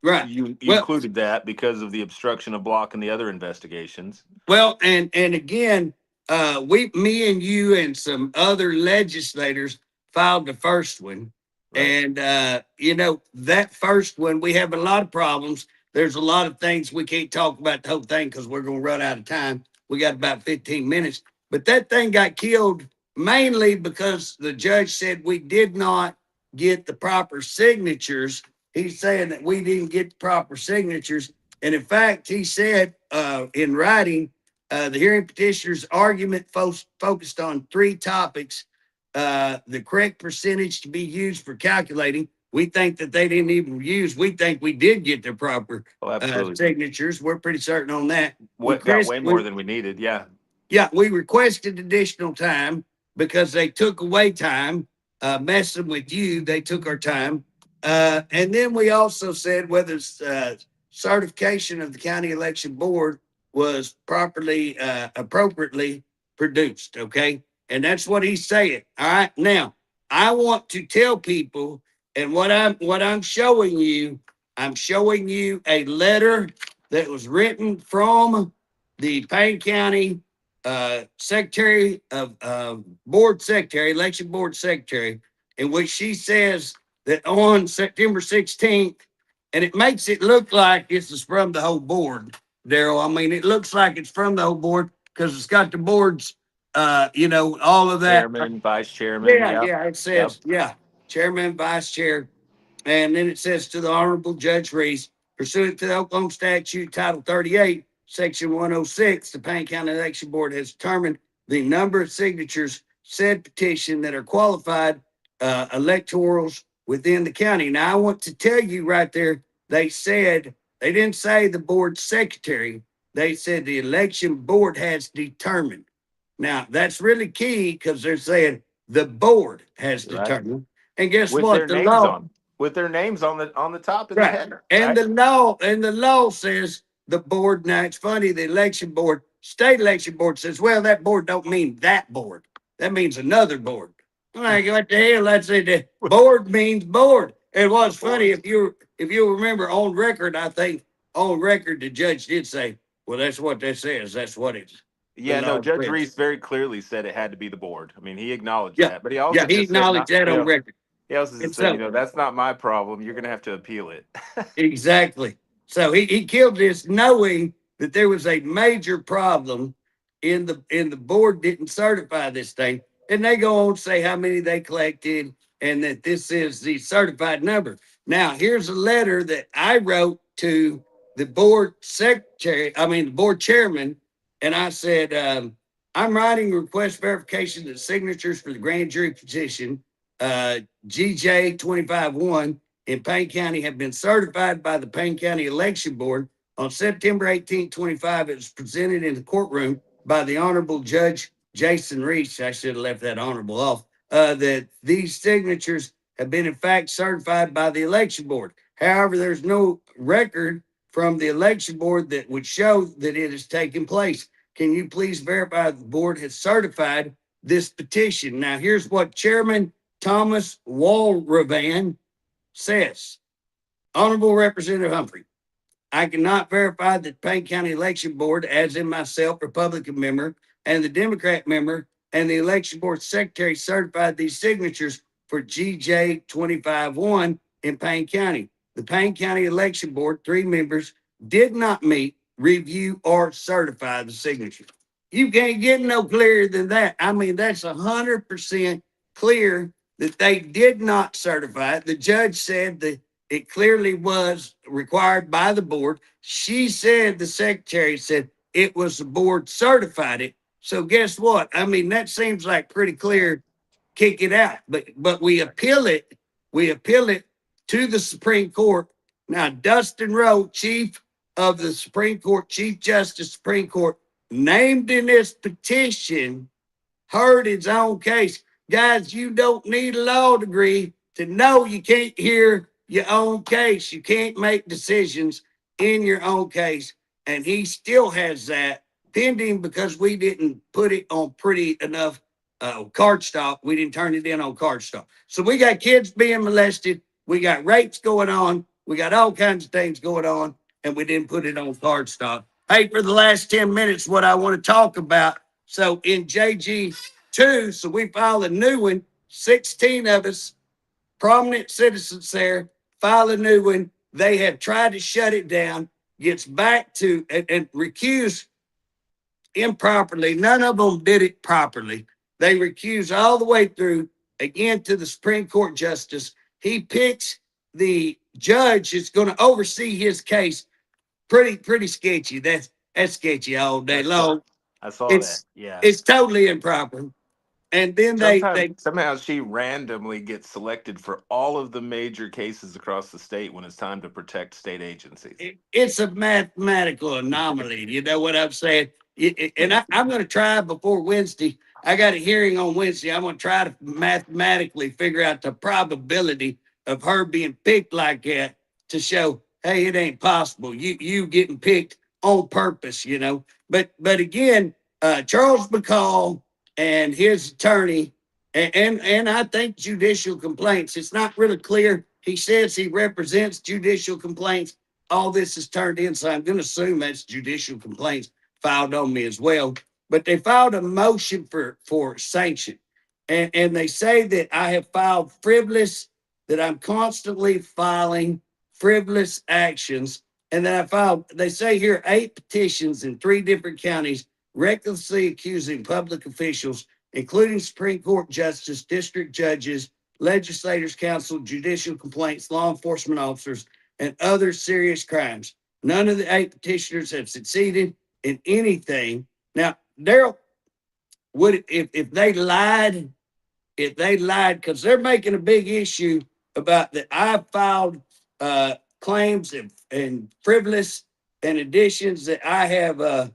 right? You Well, included that because of the obstruction of blocking the other investigations. and again, me and you and some other legislators filed the first one, Right. and that first one we have a lot of problems. There's a lot of things we can't talk about the whole thing because we're going to run out of time. We got about 15 minutes, but that thing got killed mainly because the judge said we did not get the proper signatures. He's saying that we didn't get the proper signatures. And in fact, he said in writing, the hearing petitioner's argument focused on three topics: the correct percentage to be used for calculating, We think that they didn't even use. We think we did get the proper Oh, absolutely. signatures. We're pretty certain on that. Got way more than we needed. Yeah. Yeah, we requested additional time because they took away time, messing with you. They took our time. And then we also said whether certification of the county election board was properly, appropriately produced. Okay. And that's what he's saying. All right. Now, I want to tell people, and what I'm showing you a letter that was written from the Payne County secretary of board secretary, election board secretary, in which she says that on September 16th, and it makes it look like this is from the whole board, Darrell. I mean, it looks like it's from the whole board because it's got the board's, all of that. Chairman, vice chairman. Yeah, Yep. yeah, it says, yeah, chairman, vice chair. And then it says to the Honorable Judge Reese, pursuant to the Oklahoma statute Title 38, Section 106, the Payne County Election Board has determined the number of signatures said petition that are qualified electorals within the county. Now, I want to tell you right there, they didn't say the board secretary, they said the election board has determined. Now, that's really key because they're saying the board has Right. determined. And guess With what? their The names law, on. With their names on the top in the right. header. And Right? the law says the board. Now it's funny, the election board, state election board says, well, that board don't mean that board. That means another board. Like, what the hell? That's it. The board means board. It was funny if you remember on record, I think on record the judge did say, well, that's what that says. That's what it's. Yeah, no, Judge Reese very clearly said it had to be the board. I mean, he acknowledged Yeah. that, but he also Yeah, he just said, acknowledged that on record. he also And just said, so, that's not my problem. You're going to have to appeal it. exactly. So he killed this knowing that there was a major problem in the board didn't certify this thing. And they go on to say how many they collected and that this is the certified number. Now, here's a letter that I wrote to the board secretary, the board chairman, and I said, I'm writing a request verification that signatures for the grand jury petition, GJ 25-1 in Payne County have been certified by the Payne County Election Board on September 18, 25. It was presented in the courtroom by the Honorable Judge Jason Reese. I should have left that honorable off. That these signatures have been in fact certified by the election board. However, there's no record from the election board that would show that it has taken place. Can you please verify the board has certified this petition? Now, here's what Chairman Thomas Walravan says. Honorable Representative Humphrey, I cannot verify that the Payne County Election Board, as in myself, Republican member, and the Democrat member, and the election board secretary certified these signatures for GJ 25-1 in Payne County. The Payne County Election Board, 3 members, did not meet, review, or certify the signature. You can't get no clearer than that. I mean, that's 100% clear that they did not certify it. The judge said that it clearly was required by the board. She said, the secretary said it was the board certified it. So guess what? I mean, that seems like pretty clear. Kick it out. But we appeal it. We appeal it to the Supreme Court. Now, Dustin Rowe, Chief of the Supreme Court, Chief Justice Supreme Court, named in this petition, heard his own case. Guys, you don't need a law degree to know you can't hear your own case. You can't make decisions in your own case. And he still has that pending because we didn't put it on pretty enough card stock. We didn't turn it in on card stock. So we got kids being molested. We got rapes going on. We got all kinds of things going on, and we didn't put it on card stock. Hey, for the last 10 minutes, what I want to talk about. So in JG2, so we filed a new one, 16 of us, prominent citizens there, file a new one. They have tried to shut it down, gets back to and recuse improperly. None of them did it properly. They recuse all the way through, again, to the Supreme Court justice. He picks the judge that's going to oversee his case. Pretty sketchy. That's sketchy all day long. I saw that. Yeah. It's totally improper. And then Somehow she randomly gets selected for all of the major cases across the state when it's time to protect state agencies. It's a mathematical anomaly. You know what I'm saying? And I'm going to try before Wednesday. I got a hearing on Wednesday. I'm going to try to mathematically figure out the probability of her being picked like that to show, hey, it ain't possible. You getting picked on purpose, you know. But again, Charles McCall and his attorney, and I think judicial complaints. It's not really clear. He says he represents judicial complaints. All this is turned in, so I'm going to assume that's judicial complaints filed on me as well. But they filed a motion for sanction, and they say that I have filed frivolous, that I'm constantly filing frivolous actions, and that I filed. They say here 8 petitions in 3 different counties, recklessly accusing public officials, including Supreme Court justice, district judges, legislators, counsel, judicial complaints, law enforcement officers, and other serious crimes. None of the 8 petitioners have succeeded in anything. Now, Darrell, would if they lied, because they're making a big issue about that I filed claims and frivolous and additions that I have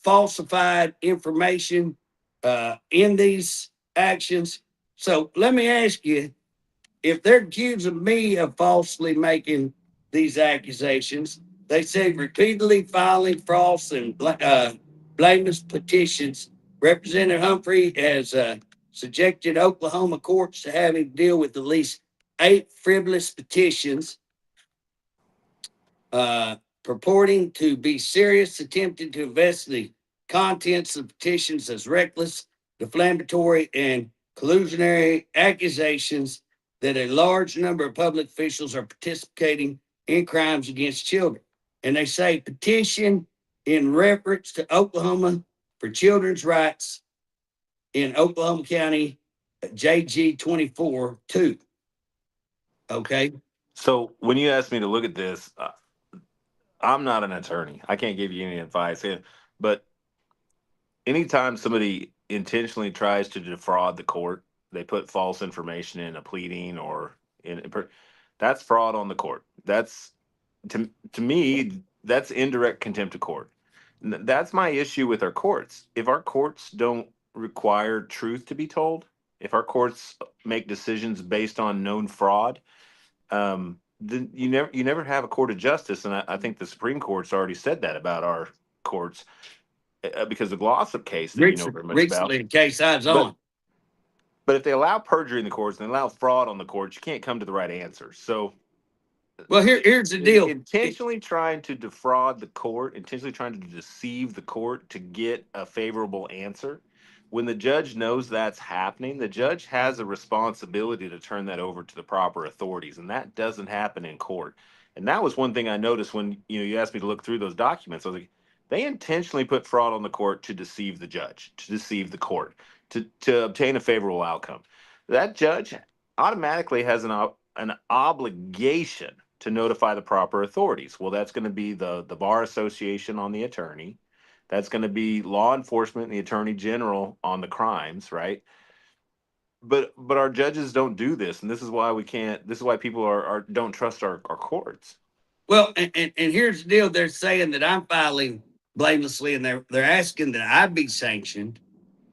falsified information in these actions. So let me ask you, if they're accusing me of falsely making these accusations, they say repeatedly filing false and blameless petitions. Representative Humphrey has subjected Oklahoma courts to having to deal with at least 8 frivolous petitions purporting to be serious, attempting to invest the contents of petitions as reckless, defamatory, and collusionary accusations that a large number of public officials are participating in crimes against children. And they say petition in reference to Oklahoma for children's rights in Oklahoma County, JG 24-2. Okay. So when you asked me to look at this, I'm not an attorney. I can't give you any advice. But anytime somebody intentionally tries to defraud the court, they put false information in a pleading or that's fraud on the court. That's to me, that's indirect contempt of court. That's my issue with our courts. If our courts don't require truth to be told, if our courts make decisions based on known fraud, then you never have a court of justice. And I think the Supreme Court's already said that about our courts because the Glossop case that you know very much about. Recently, case I was on. But if they allow perjury in the courts and they allow fraud on the courts, you can't come to the right answer. So, well, here's the deal. Intentionally trying to defraud the court, intentionally trying to deceive the court to get a favorable answer. When the judge knows that's happening, the judge has a responsibility to turn that over to the proper authorities, and that doesn't happen in court. And that was one thing I noticed when you asked me to look through those documents. I was like, they intentionally put fraud on the court to deceive the judge, to deceive the court, to obtain a favorable outcome. That judge automatically has an obligation to notify the proper authorities. Well, that's going to be the Bar Association on the attorney. That's going to be law enforcement and the attorney general on the crimes, right? But our judges don't do this, and this is why we can't. This is why people don't trust our courts. Well, and here's the deal: they're saying that I'm filing blamelessly, and they're asking that I be sanctioned,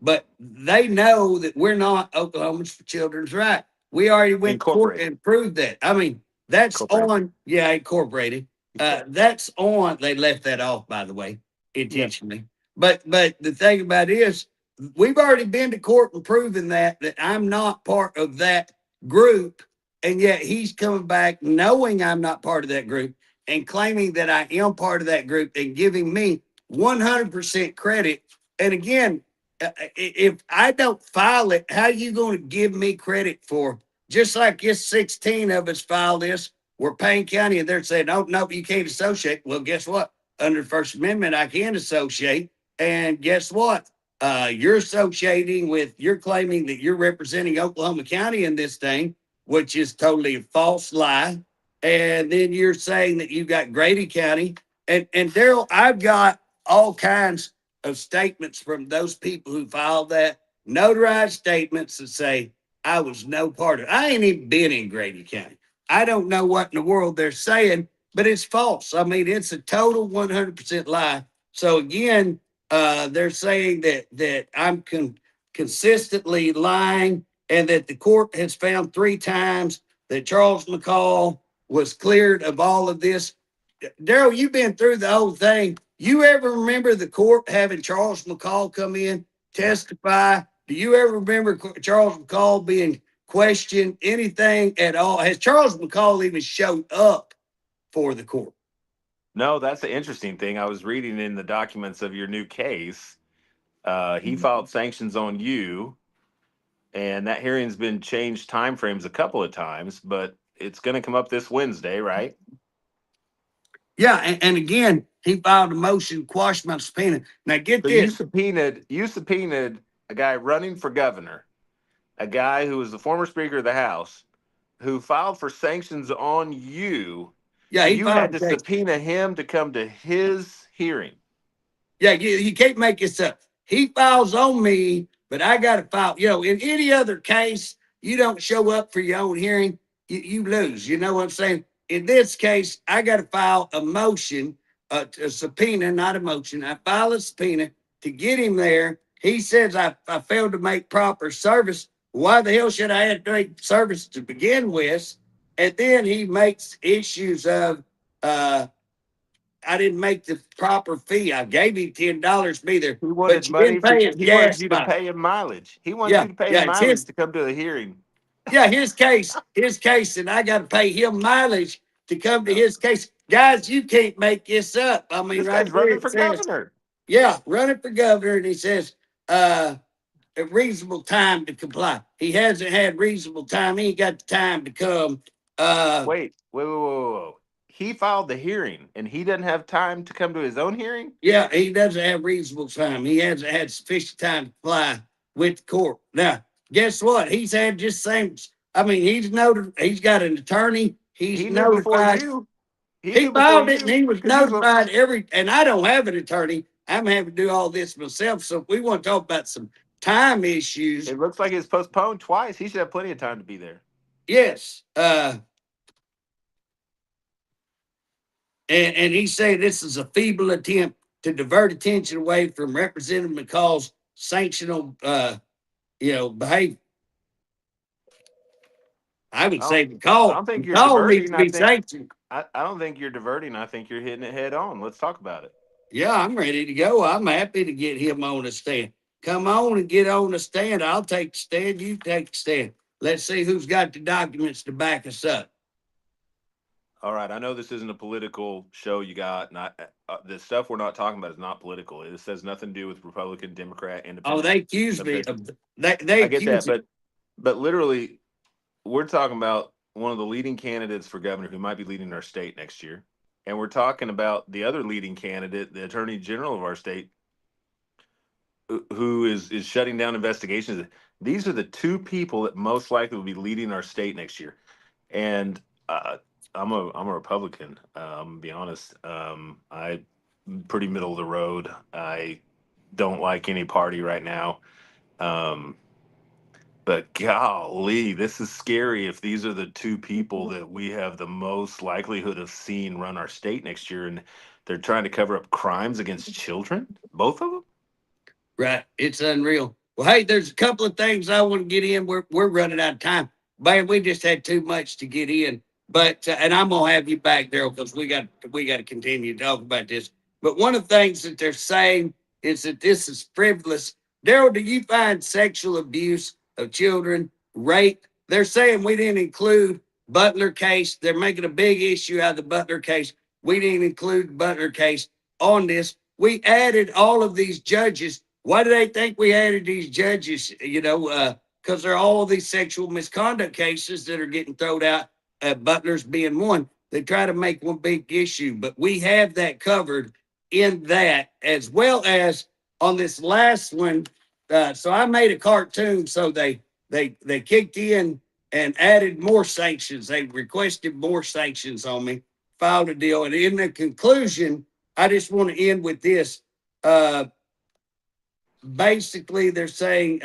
but they know that we're not Oklahomans for Children's Rights. We already went to court and proved that. I mean, that's on, incorporated. That's on. They left that off, by the way, intentionally. Yeah. But the thing about it is, we've already been to court and proven that I'm not part of that group, and yet he's coming back knowing I'm not part of that group and claiming that I am part of that group and giving me 100% credit. And again, if I don't file it, how are you going to give me credit for? Just like this 16 of us filed this, we're Payne County, and they're saying, oh, no, you can't associate. Well, guess what? Under the First Amendment, I can associate. And guess what? You're associating with, you're claiming that you're representing Oklahoma County in this thing, which is totally a false lie. And then you're saying that you've got Grady County. And Darrell, I've got all kinds of statements from those people who filed that. notarized statements that say I was no part of it. I ain't even been in Grady County. I don't know what in the world they're saying, but it's false. I mean, it's a total 100% lie. So again, they're saying that I'm consistently lying, and that the court has found 3 times that Charles McCall was cleared of all of this. Darrell, you've been through the whole thing. You ever remember the court having Charles McCall come in, testify? Do you ever remember Charles McCall being questioned, anything at all? Has Charles McCall even showed up for the court? No, that's the interesting thing. I was reading in the documents of your new case. He filed sanctions on you, and that hearing's been changed timeframes a couple of times, but it's going to come up this Wednesday, right? Yeah, and again, he filed a motion to quash my subpoena. Now get So this. you subpoenaed a guy running for governor, a guy who was the former Speaker of the House, who filed for sanctions on you. Yeah, he You had filed to a case. subpoena him to come to his hearing. Yeah, you can't make this up. He files on me, but I got to file. In any other case, you don't show up for your own hearing, you lose. You know what I'm saying? In this case, I got to file a motion, a subpoena, not a motion. I file a subpoena to get him there. He says I failed to make proper service. Why the hell should I have to make service to begin with? And then he makes issues of, I didn't make the proper fee. I gave him $10 to be there, He but wanted you didn't money pay his he wanted gas you to money. pay him mileage. He wants Yeah, you to pay yeah, him it's mileage to come to the hearing. his case, and I got to pay him mileage to come to No. his case. Guys, you can't make this up. I mean, This right guy's here running it for says, governor. yeah, running for governor, and he says, a reasonable time to comply. He hasn't had reasonable time. He ain't got the time to come. Wait. He filed the hearing and he doesn't have time to come to his own hearing? Yeah, he doesn't have reasonable time. He hasn't had sufficient time to comply with the court. Now, guess what? He's had just same. I mean, he's got an attorney. He's He knew before notified. you. He He knew before filed it and you he was because he's a, notified and I don't have an attorney. I'm having to do all this myself. So if we want to talk about some time issues, it looks like it's postponed twice. He should have plenty of time to be there. yes. And he said this is a feeble attempt to divert attention away from Representative McCall's sanctional, behavior. I would say I don't think you're McCall needs diverting. to be sanctioned. I don't think you're diverting. I think you're hitting it head on. Let's talk about it. Yeah, I'm ready to go. I'm happy to get him on the stand. Come on and get on the stand. I'll take the stand. You take the stand. Let's see who's got the documents to back us up. All right. I know this isn't a political show you got. The stuff we're not talking about is not political. It has nothing to do with Republican, Democrat, Oh, Independent. they accuse me officials. of they I get accuse that, but literally, we're talking about one of the leading candidates for governor who might be leading our state next year, and we're talking about the other leading candidate, the attorney general of our state, who is shutting down investigations. These are the 2 people that most likely will be leading our state next year, and I'm a Republican. To be honest, I pretty middle of the road. I don't like any party right now. Um, but golly, this is scary if these are the 2 people that we have the most likelihood of seeing run our state next year, and they're trying to cover up crimes against children, both of them. right. It's unreal. Well, hey, there's a couple of things I want to get in. We're running out of time. Man, we just had too much to get in. But and I'm gonna have you back there because we got to continue to talk about this. But one of the things that they're saying is that this is frivolous. Darrell, do you find sexual abuse of children, rape? They're saying we didn't include Butler case. They're making a big issue out of the Butler case. We didn't include the Butler case on this. We added all of these judges. Why do they think we added these judges? Because there are all these sexual misconduct cases that are getting thrown out. Butler's being one. They try to make one big issue, but we have that covered in that, as well as on this last one. So I made a cartoon. So they kicked in and added more sanctions. They requested more sanctions on me. Filed a deal, and in the conclusion, I just want to end with this. basically they're saying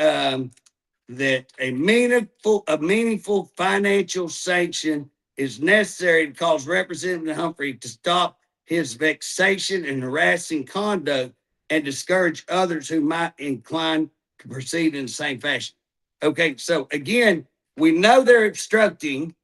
that a meaningful financial sanction is necessary to cause Representative Humphrey to stop his vexation and harassing conduct and discourage others who might incline to proceed in the same fashion. Okay, so again, we know they're obstructing.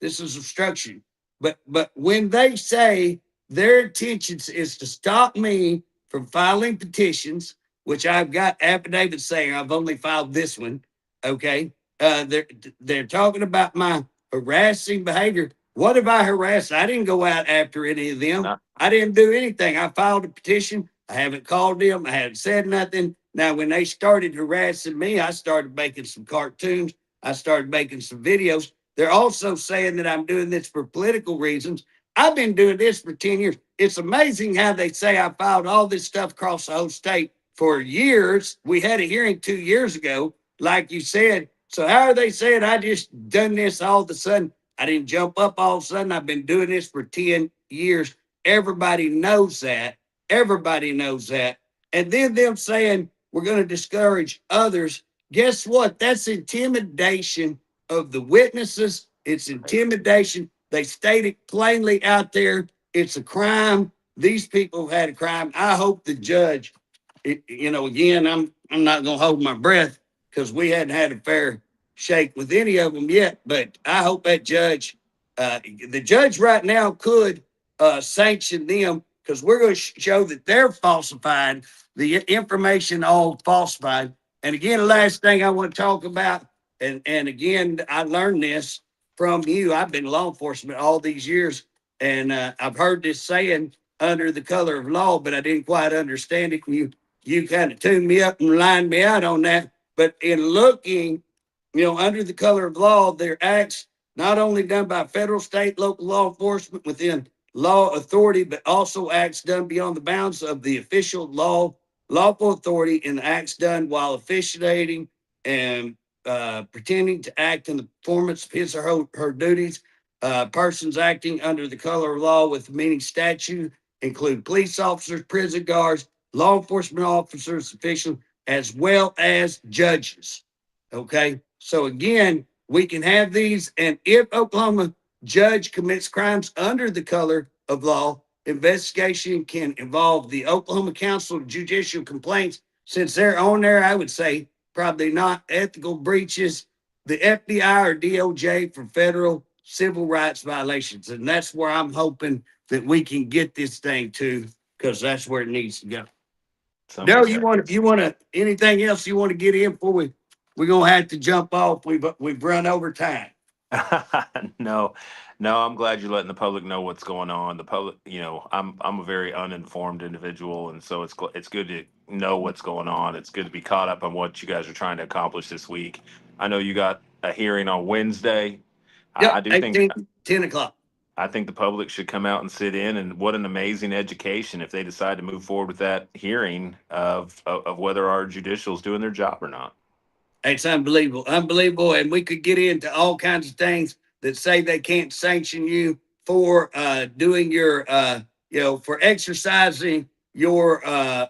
This is obstruction. But when they say their intention is to stop me from filing petitions, which I've got affidavits saying I've only filed this one, okay? They're talking about my harassing behavior. What have I harassed? I didn't go out after any of them. No. I didn't do anything. I filed a petition. I haven't called them. I haven't said nothing. Now, when they started harassing me, I started making some cartoons. I started making some videos. They're also saying that I'm doing this for political reasons. I've been doing this for 10 years. It's amazing how they say I filed all this stuff across the whole state for years. We had a hearing 2 years ago, like you said. So how are they saying I just done this all of a sudden? I didn't jump up all of a sudden. I've been doing this for 10 years. Everybody knows that. Everybody knows that. And then them saying we're going to discourage others. Guess what? That's intimidation of the witnesses. It's intimidation. They stated plainly out there. It's a crime. These people have had a crime. I hope the judge, again, I'm not going to hold my breath because we hadn't had a fair shake with any of them yet. But I hope that judge, the judge right now could sanction them because we're going to show that they're falsified, the information all falsified. And again, the last thing I want to talk about, and again, I learned this from you. I've been law enforcement all these years, and I've heard this saying under the color of law, but I didn't quite understand it. And you kind of tuned me up and lined me out on that. But in looking, under the color of law, there are acts not only done by federal, state, local law enforcement within law authority, but also acts done beyond the bounds of the official lawful authority, and acts done while officiating and pretending to act in the performance of his or her duties. Persons acting under the color of law with meaning statute include police officers, prison guards, law enforcement officers, officials, as well as judges. Okay. So again, we can have these, and if Oklahoma judge commits crimes under the color of law, investigation can involve the Oklahoma Council of Judicial Complaints. Since they're on there, I would say probably not ethical breaches, the FBI or DOJ for federal civil rights violations. And that's where I'm hoping that we can get this thing to, because that's where it needs to go. Darrell, you want to anything else you want to get in before we're gonna have to jump off? We've run over time. No, I'm glad you're letting the public know what's going on. The public, I'm a very uninformed individual, and so it's good to know what's going on. It's good to be caught up on what you guys are trying to accomplish this week. I know you got a hearing on Wednesday. Yep, I do think 10 o'clock. I think the public should come out and sit in, and what an amazing education if they decide to move forward with that hearing of whether our judicial is doing their job or not. It's unbelievable, unbelievable. And we could get into all kinds of things that say they can't sanction you for doing your, for exercising your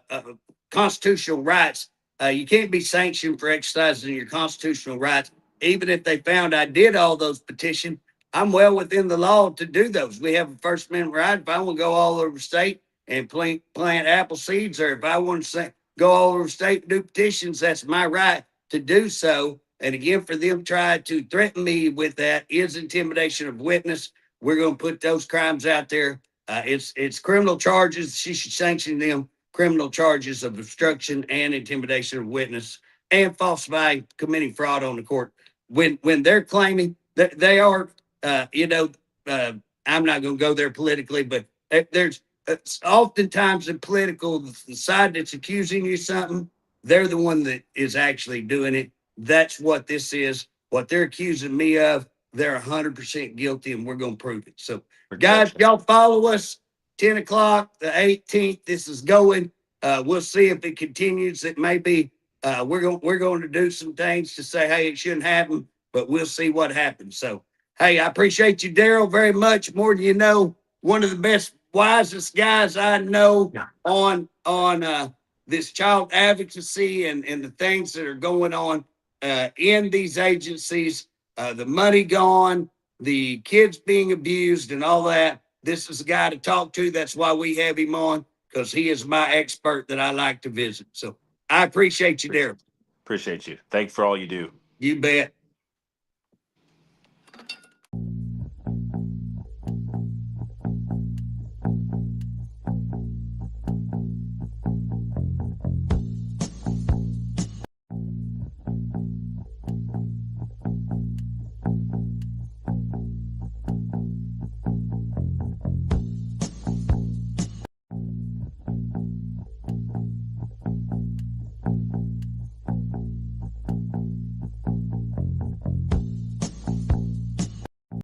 constitutional rights. You can't be sanctioned for exercising your constitutional rights. Even if they found I did all those petitions, I'm well within the law to do those. We have a First Amendment right. If I want to go all over the state and plant apple seeds, or if I want to go all over the state and do petitions, that's my right to do so. And again, for them trying to threaten me with that is intimidation of witness. We're going to put those crimes out there. It's criminal charges. She should sanction them criminal charges of obstruction and intimidation of witness and falsifying, committing fraud on the court. When they're claiming that they are, I'm not going to go there politically, but there's oftentimes in political, the side that's accusing you of something, they're the one that is actually doing it. That's what this is. What they're accusing me of, they're 100% guilty, and we're going to prove it. So, guys, y'all follow us. 10 o'clock, the 18th. This is going. We'll see if it continues. It may be. We're going to do some things to say, hey, it shouldn't happen, but we'll see what happens. So, hey, I appreciate you, Darrell, very much. More than you know, one of the best, wisest guys I know on this child advocacy and the things that are going on in these agencies, the money gone, the kids being abused and all that. This is a guy to talk to. That's why we have him on, because he is my expert that I like to visit. So I appreciate you, Darrell. Appreciate you. Thanks for all you do. You bet.